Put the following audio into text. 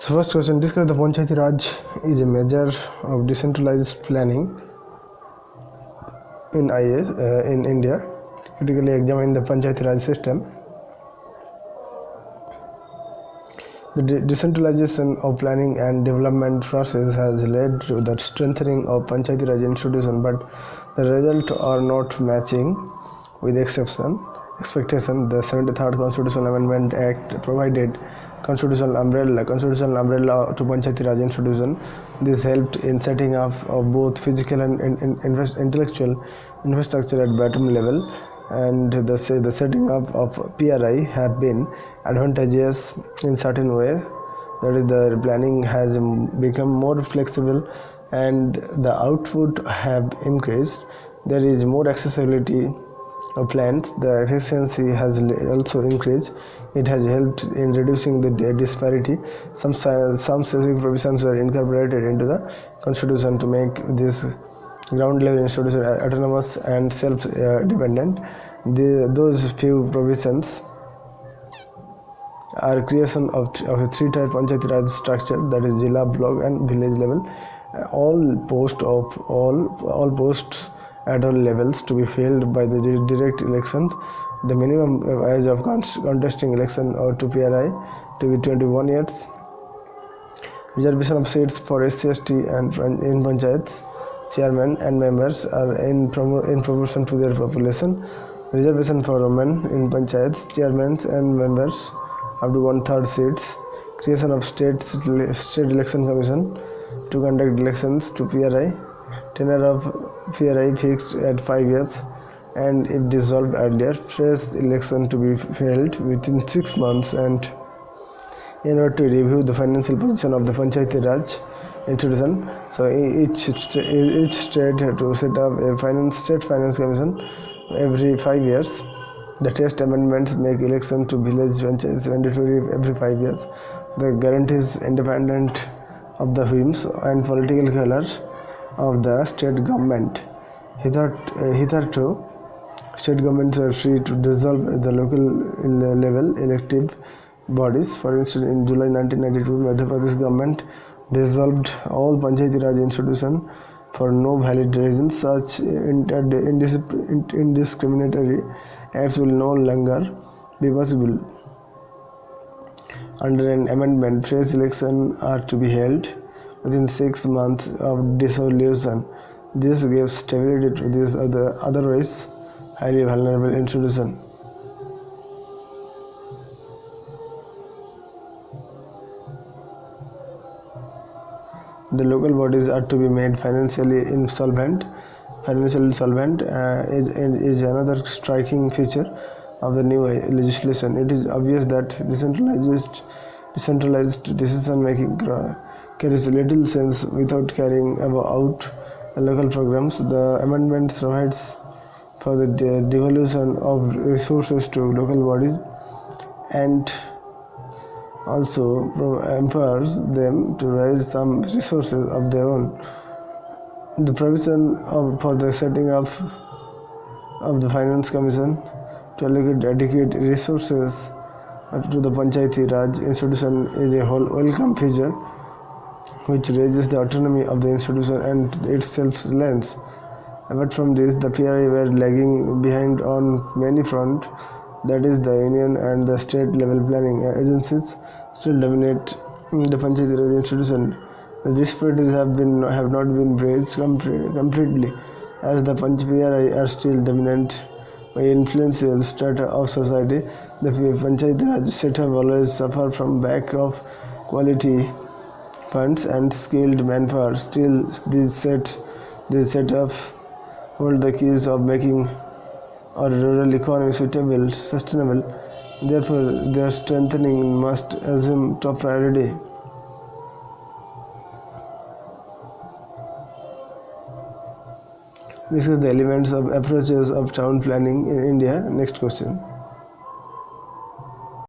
So first question, discuss the Panchayati Raj is a measure of decentralized planning in India. Critically examine the Panchayati Raj system. The decentralization of planning and development process has led to the strengthening of Panchayati Raj institution, but the results are not matching with expectation. The 73rd Constitutional Amendment Act provided constitutional umbrella to Panchayati Raj institution. This helped in setting up of both physical and intellectual infrastructure at bottom level, and the setting up of PRI have been advantageous in certain way. That is, the planning has become more flexible and the output have increased. There is more accessibility of plants. The efficiency has also increased. It has helped in reducing the disparity. Some specific provisions were incorporated into the constitution to make this ground level institution autonomous and self-dependent. Those few provisions are creation of a three-tier Panchayati Raj structure, that is Jilla, block and village level. All posts at all levels to be filled by the direct election. The minimum age of contesting election or to PRI to be 21 years. Reservation of seats for SC/ST and in panchayats. Chairmen and members are in proportion to their population. Reservation for women in panchayats, chairmen and members up to 1/3 seats. Creation of state election commission to conduct elections to PRI. Tenure of PRI fixed at 5 years, and if dissolved earlier, fresh election to be held within 6 months, and in order to review the financial position of the Panchayati Raj institution. So each state to set up a state finance commission every 5 years. The text amendments make election to village panchayats mandatory every 5 years. The guarantees independence of the whims and political color of the state government. Hitherto, state governments are free to dissolve the local level elective bodies. For instance, in July 1992, Madhya Pradesh government dissolved all Panchayati Raj institutions for no valid reasons. Such indiscriminatory acts will no longer be possible. Under an amendment, fresh elections are to be held within 6 months of dissolution. This gives stability to this otherwise highly vulnerable institution. The local bodies are to be made financially solvent is another striking feature of the new legislation. It is obvious that decentralized decision making carries little sense without carrying out the local programs. The amendment provides for the devolution of resources to local bodies and also empowers them to raise some resources of their own. The provision for the setting up of the Finance Commission to allocate adequate resources to the Panchayati Raj institution is a welcome feature which raises the autonomy of the institution and its self-reliance. Apart from this, the PRI were lagging behind on many fronts. That is, the union and the state level planning agencies still dominate the Panchayati Raj institution. The disparities have not been bridged completely, as the PRI are still dominant by influential strata of society. The Panchayati Raj setup always suffer from lack of quality funds and skilled manpower. Still, these setup hold the keys of making our rural economy sustainable. Therefore, their strengthening must assume top priority. These are the elements of approaches of town planning in India. Next question.